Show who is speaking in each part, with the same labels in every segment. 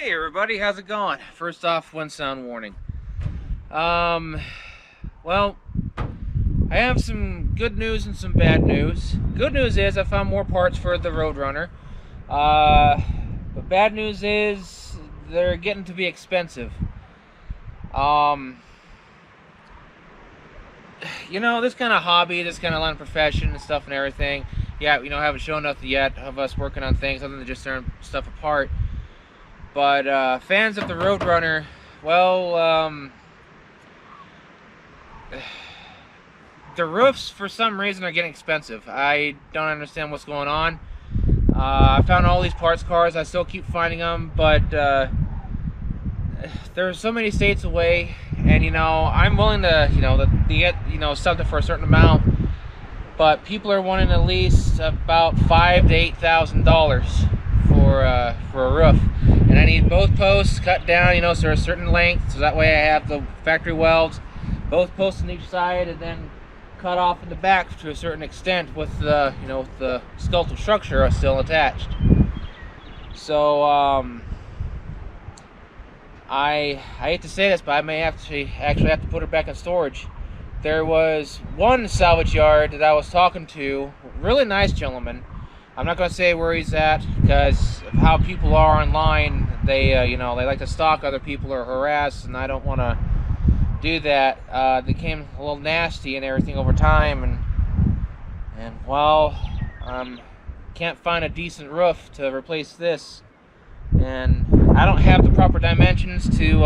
Speaker 1: Hey everybody, how's it going? First off, one sound warning. Well, I have some good news and some bad news. Good news is I found more parts for the Roadrunner. But bad news is they're getting to be expensive. You know, this kind of hobby, this kind of line of profession and stuff and everything, yeah, you know, haven't shown nothing yet of us working on things other than just tearing stuff apart. But fans of the Roadrunner, well, the roofs for some reason are getting expensive. I don't understand what's going on. I found all these parts cars. I still keep finding them, but there's so many states away, and you know, I'm willing to, to get, something for a certain amount, but people are wanting at least about $5,000 to $8,000 for a roof. And I need both posts cut down, so they're a certain length, so that way I have the factory welds, both posts on each side, and then cut off in the back to a certain extent with the, with the skeletal structure still attached. So, I hate to say this, but I may actually have to put it back in storage. There was one salvage yard that I was talking to, really nice gentleman. I'm not going to say where he's at because of how people are online. They, they like to stalk other people or harass, and I don't want to do that. They became a little nasty and everything over time, and well, can't find a decent roof to replace this, and I don't have the proper dimensions to.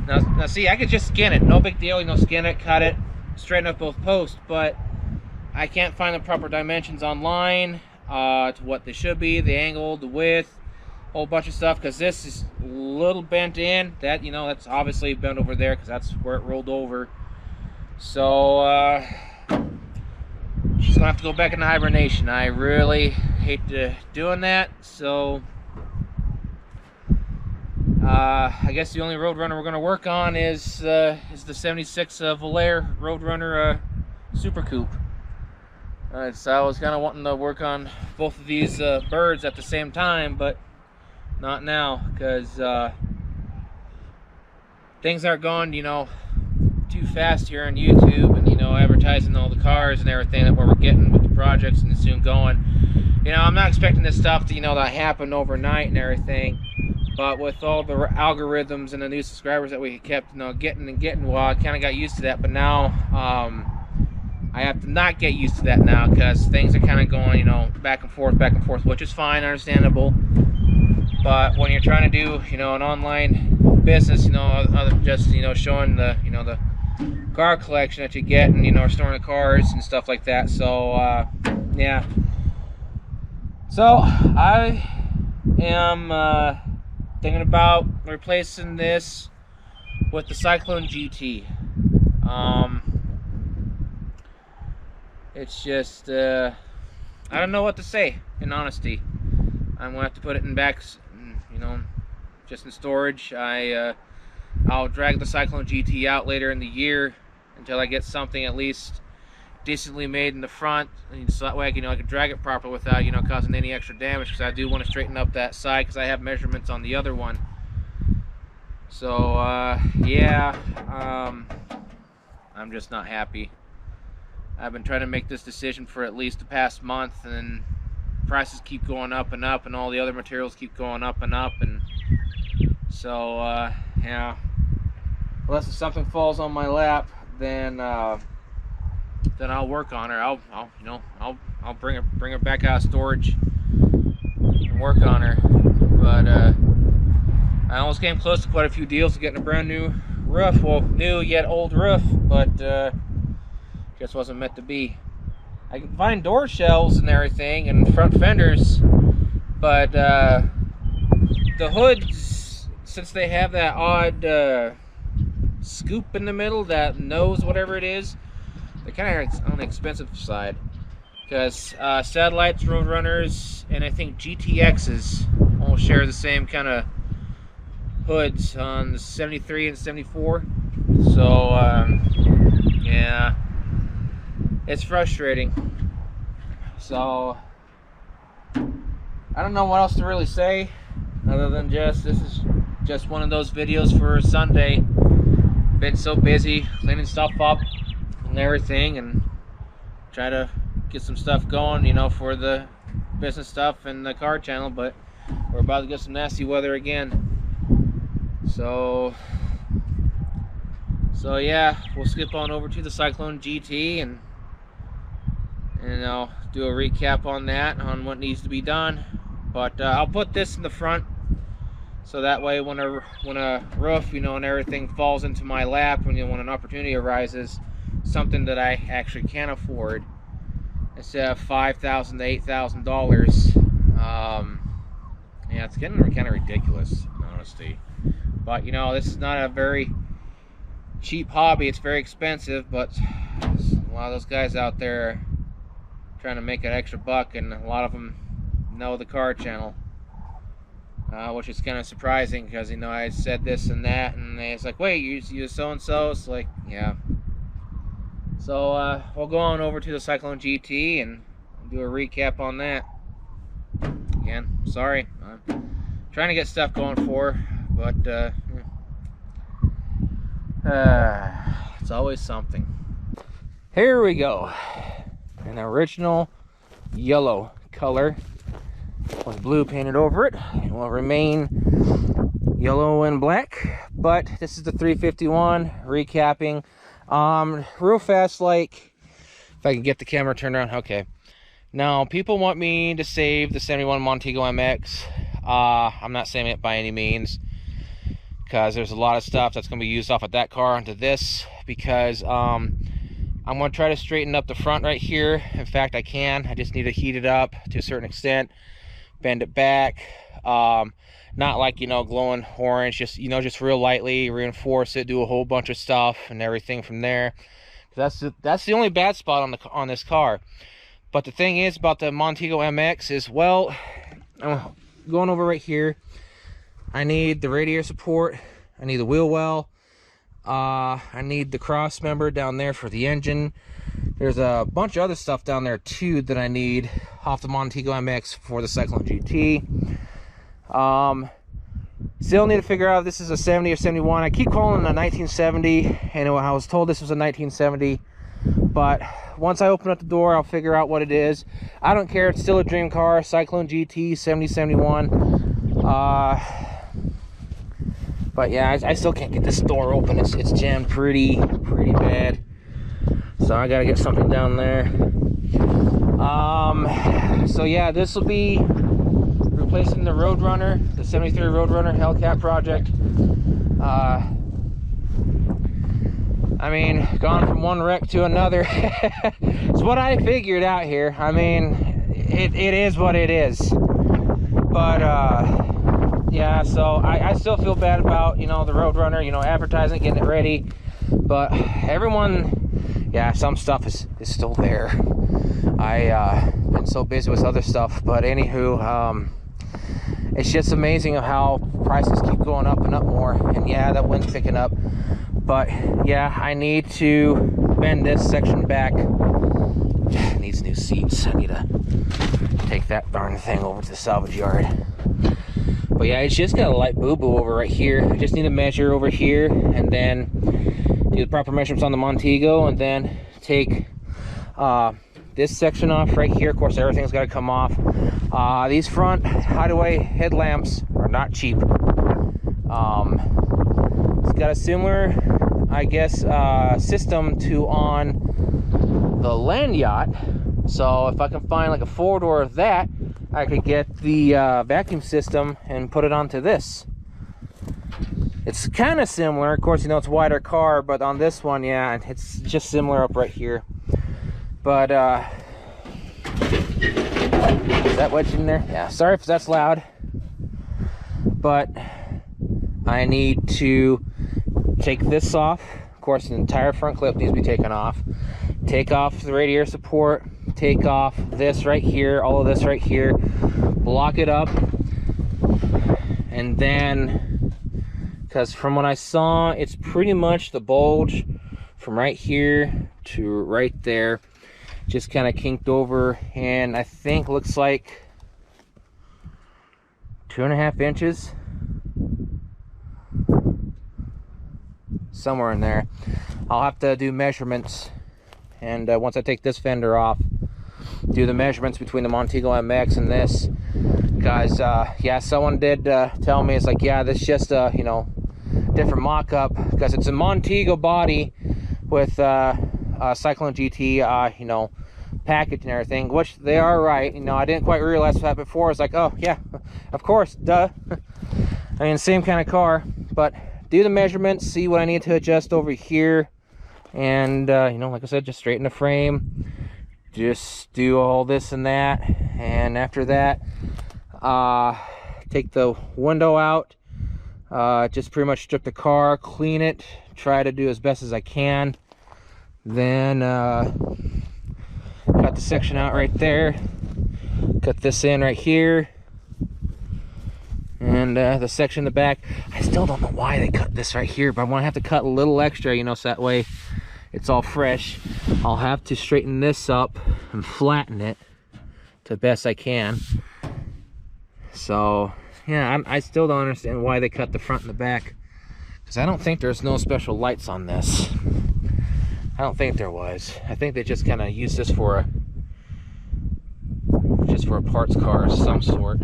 Speaker 1: Now see, I could just skin it, no big deal. Skin it, cut it, straighten up both posts, but I can't find the proper dimensions online. To what they should be, the angle, the width, a whole bunch of stuff, because this is a little bent in. That, that's obviously bent over there because that's where it rolled over. So she's gonna have to go back into hibernation. I really hate doing that. So I guess the only Roadrunner we're gonna work on is the 76 Valère Roadrunner Super Coupe. Alright, so I was kind of wanting to work on both of these birds at the same time, but not now, because things aren't going, too fast here on YouTube, and, advertising all the cars and everything that we're getting with the projects and it's soon going. I'm not expecting this stuff to, to happen overnight and everything, but with all the algorithms and the new subscribers that we kept, getting, well, I kind of got used to that, but now, I have to not get used to that now because things are kind of going, back and forth, which is fine, understandable. But when you're trying to do, an online business, other than just, showing the, the car collection that you get and, storing the cars and stuff like that. So, yeah. So, I am thinking about replacing this with the Cyclone GT. It's just, I don't know what to say, in honesty. I'm going to have to put it in back, just in storage. I'll drag the Cyclone GT out later in the year until I get something at least decently made in the front. And so that way I can drag it properly without, causing any extra damage, because I do want to straighten up that side because I have measurements on the other one. So, yeah, I'm just not happy. I've been trying to make this decision for at least the past month, and prices keep going up and up, and all the other materials keep going up and up, and so yeah. Unless if something falls on my lap, then I'll work on her. I'll bring her back out of storage and work on her. But I almost came close to quite a few deals to getting a brand new roof. Well, new yet old roof, but just wasn't meant to be. I can find door shelves and everything and front fenders, but the hoods, since they have that odd scoop in the middle, that nose, whatever it is, they're kind of on the expensive side, because Satellites, Roadrunners, and I think GTXs all share the same kind of hoods on the 73 and 74. So yeah, it's frustrating. So I don't know what else to really say. other than this is just one of those videos for Sunday. Been so busy cleaning stuff up and everything, and try to get some stuff going, you know, for the business stuff and the car channel. But we're about to get some nasty weather again. So yeah, we'll skip on over to the Cyclone GT and I'll do a recap on that, on what needs to be done. But I'll put this in the front, so that way when a roof, you know, and everything falls into my lap, when an opportunity arises, something that I actually can afford, instead of $5,000 to $8,000. Yeah, it's getting kind of ridiculous, in honesty. But, you know, this is not a very cheap hobby. It's very expensive, but a lot of those guys out there are trying to make an extra buck, and a lot of them know the car channel, which is kind of surprising, because, you know, I said this and that, and it's like, wait, you so-and-so? It's like, yeah. So we'll go on over to the Cyclone GT and do a recap on that. Again, sorry, I'm trying to get stuff going for, but it's always something. Here we go. An original yellow color with blue painted over it. It will remain yellow and black, but this is the 351 recapping. Real fast, like, if I can get the camera turned around. Okay. Now, people want me to save the 71 Montego MX. I'm not saving it by any means, because there's a lot of stuff that's going to be used off of that car onto this, because I'm going to try to straighten up the front right here. In fact, I can. I just need to heat it up to a certain extent, bend it back. Not like, you know, glowing orange, just, you know, just real lightly reinforce it, do a whole bunch of stuff and everything from there. That's the only bad spot on this car. But the thing is about the Montego MX is, well, going over right here, I need the radiator support, I need the wheel well, I need the cross member down there for the engine. There's a bunch of other stuff down there too that I need off the Montego MX for the Cyclone GT. Still need to figure out if this is a 70 or 71. I keep calling it a 1970, and I was told this was a 1970, but once I open up the door, I'll figure out what it is. I don't care, it's still a dream car. Cyclone GT 7071. But yeah, I still can't get this door open. It's jammed pretty bad, so I gotta get something down there. So yeah, this will be replacing the Roadrunner, the 73 Roadrunner Hellcat project. I mean, gone from one wreck to another. It's what I figured out here. I mean, it is what it is. But yeah, so I still feel bad about, you know, the Roadrunner, you know, advertising, getting it ready. But everyone, yeah, some stuff is still there. Been so busy with other stuff, but anywho, it's just amazing of how prices keep going up and up more. And yeah, that wind's picking up. But yeah, I need to bend this section back. It needs new seats. I need to take that darn thing over to the salvage yard. But yeah, it's just got a light boo-boo over right here. I just need to measure over here and then do the proper measurements on the Montego, and then take this section off right here. Of course, everything's got to come off. These front hideaway headlamps are not cheap. It's got a similar, I guess, system to on the Land Yacht. So if I can find like a four-door of that, I could get the vacuum system and put it onto this. It's kind of similar. Of course, you know, it's a wider car, but on this one, yeah, it's just similar up right here. But is that wedged in there? Yeah, sorry if that's loud. But I need to take this off. Of course, the entire front clip needs to be taken off. Take off the radiator support. Take off this right here, all of this right here. Block it up. And then, because from what I saw, it's pretty much the bulge from right here to right there. Just kind of kinked over, and I think looks like 2.5 inches, somewhere in there. I'll have to do measurements, and once I take this fender off, do the measurements between the Montego MX and this, because yeah, someone did tell me, it's like, yeah, this is just a, you know, different mock-up, because it's a Montego body with Cyclone GT, you know, package and everything, which they are right. You know, I didn't quite realize that before. It's like, oh yeah, of course, duh. I mean, same kind of car. But do the measurements, see what I need to adjust over here, and you know, like I said, just straighten the frame, just do all this and that, and after that, take the window out, just pretty much strip the car, clean it, try to do as best as I can, then cut the section out right there, cut this in right here, and the section in the back, I still don't know why they cut this right here, but I'm gonna have to cut a little extra, you know, so that way it's all fresh. I'll have to straighten this up and flatten it to the best I can. So yeah, I still don't understand why they cut the front and the back, because I don't think there's no special lights on this. I don't think there was. I think they just kind of used this for a parts car of some sort.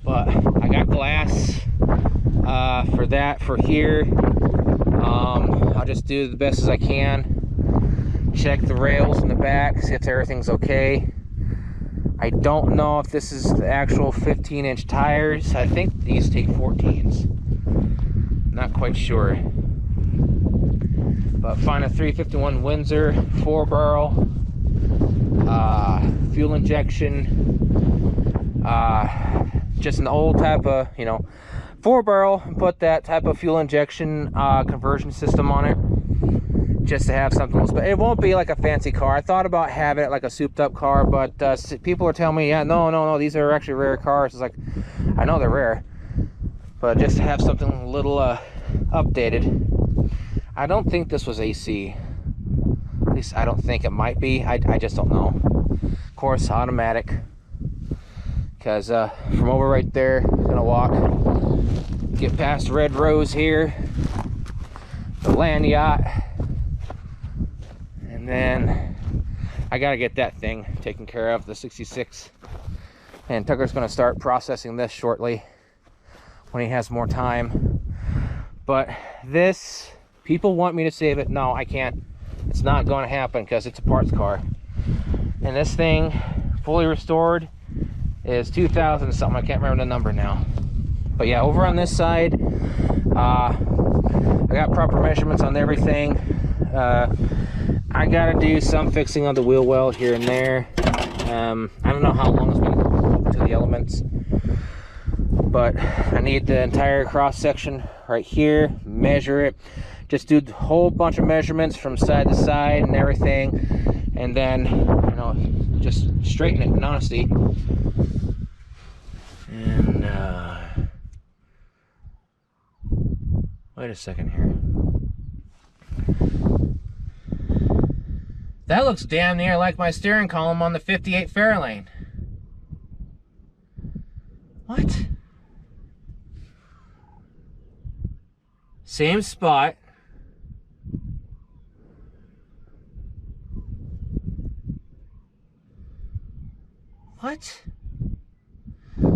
Speaker 1: But I got glass for that for here. I'll just do the best as I can. Check the rails in the back, see if everything's okay. I don't know if this is the actual 15-inch tires. I think these take 14s. Not quite sure. But find a 351 Windsor 4-barrel, fuel injection, just an old type of, you know, 4-barrel, put that type of fuel injection conversion system on it, just to have something else. But it won't be like a fancy car. I thought about having it like a souped up car, but people are telling me, yeah, no, these are actually rare cars. It's like, I know they're rare, but just to have something a little updated. I don't think this was AC. At least I don't think it might be. I just don't know. Of course, automatic. Because from over right there, I'm gonna walk, get past Red Rose here, the land yacht, and then I gotta get that thing taken care of, the 66. And Tucker's gonna start processing this shortly when he has more time. But this, people want me to save it. No, I can't. It's not going to happen because it's a parts car. And this thing, fully restored, is 2,000 something. I can't remember the number now. But yeah, over on this side, I got proper measurements on everything. I got to do some fixing on the wheel well here and there. I don't know how long it's been open to the elements, but I need the entire cross section right here, measure it, just do a whole bunch of measurements from side to side and everything, and then, you know, just straighten it in honesty. And wait a second here. That looks damn near like my steering column on the 58 Fairlane. What? Same spot. What?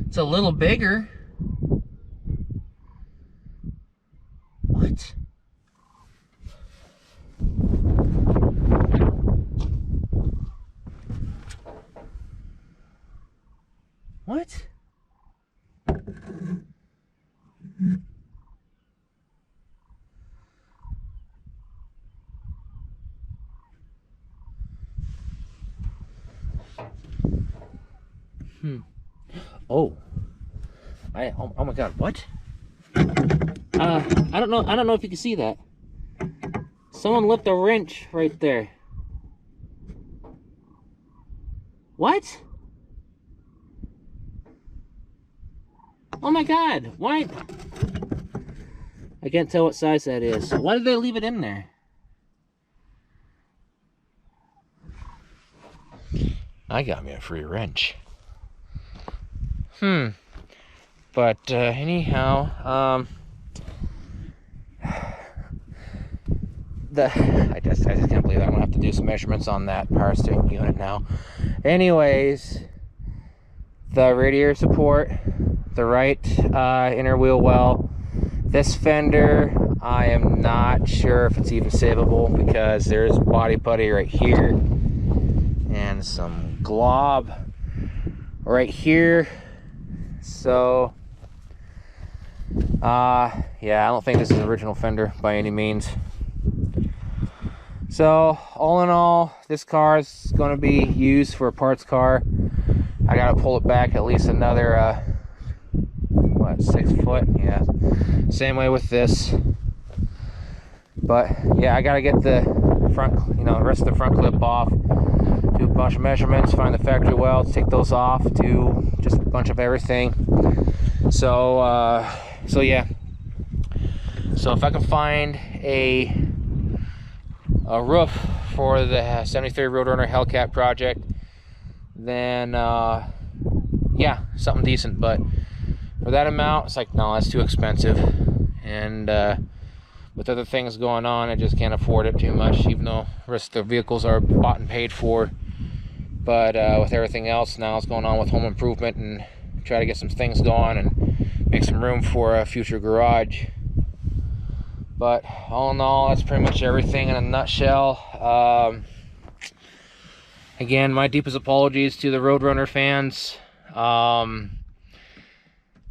Speaker 1: It's a little bigger. What? What? Oh. Oh my God, what? I don't know if you can see that. Someone left a wrench right there. What? Oh my God, why? I can't tell what size that is. Why did they leave it in there? I got me a free wrench. But anyhow, I just can't believe I'm gonna have to do some measurements on that power steering unit now. Anyways, the radiator support, the right inner wheel well. This fender, I am not sure if it's even savable because there's body putty right here and some glob right here. So yeah, I don't think this is the original fender by any means. So all in all, this car is going to be used for a parts car. I gotta pull it back at least another what, 6 foot? Yeah, same way with this. But yeah, I gotta get the front, you know, the rest of the front clip off, do a bunch of measurements, find the factory welds, take those off, do just a bunch of everything. So so yeah, so if I can find a roof for the 73 Roadrunner Hellcat project, then yeah, something decent. But for that amount, it's like, no, that's too expensive. And with other things going on, I just can't afford it too much, even though the rest of the vehicles are bought and paid for. But with everything else now that's going on with home improvement, and try to get some things going and make some room for a future garage. But all in all, that's pretty much everything in a nutshell. Again, my deepest apologies to the Roadrunner fans.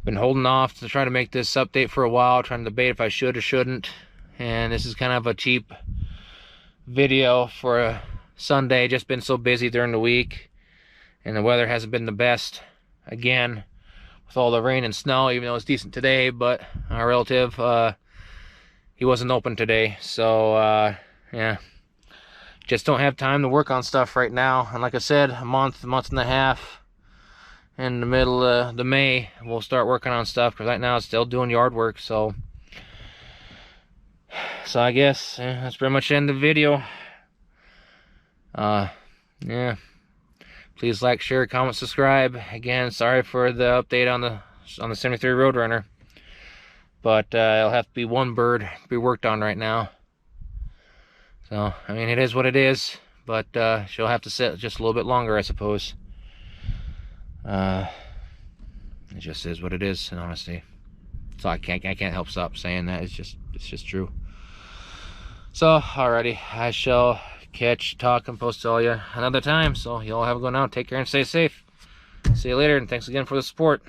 Speaker 1: Been holding off to try to make this update for a while, trying to debate if I should or shouldn't. And this is kind of a cheap video for a Sunday. Just been so busy during the week, and the weather hasn't been the best. Again, with all the rain and snow, even though it's decent today, but our relative, he wasn't open today. So yeah, just don't have time to work on stuff right now. And like I said, a month and a half in the middle of the May, we'll start working on stuff, because right now it's still doing yard work. So I guess that's pretty much the end of the video. Yeah, please like, share, comment, subscribe. Again, sorry for the update on the 73 Roadrunner, but it'll have to be one bird to be worked on right now. So I mean, it is what it is, but she'll have to sit just a little bit longer, I suppose. It just is what it is, in honesty. So I can't help stop saying that. It's just true. So alrighty, I shall talk and post to all you another time. So you all have a good now. Take care and stay safe. See you later, and thanks again for the support.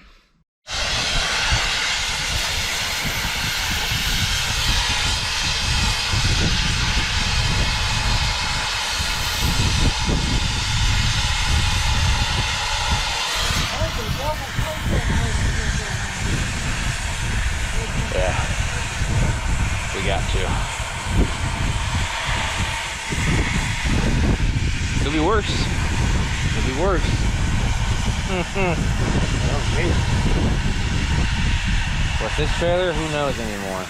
Speaker 1: Yeah, we got to. Could be worse. Could be worse. Okay. With this trailer, who knows anymore?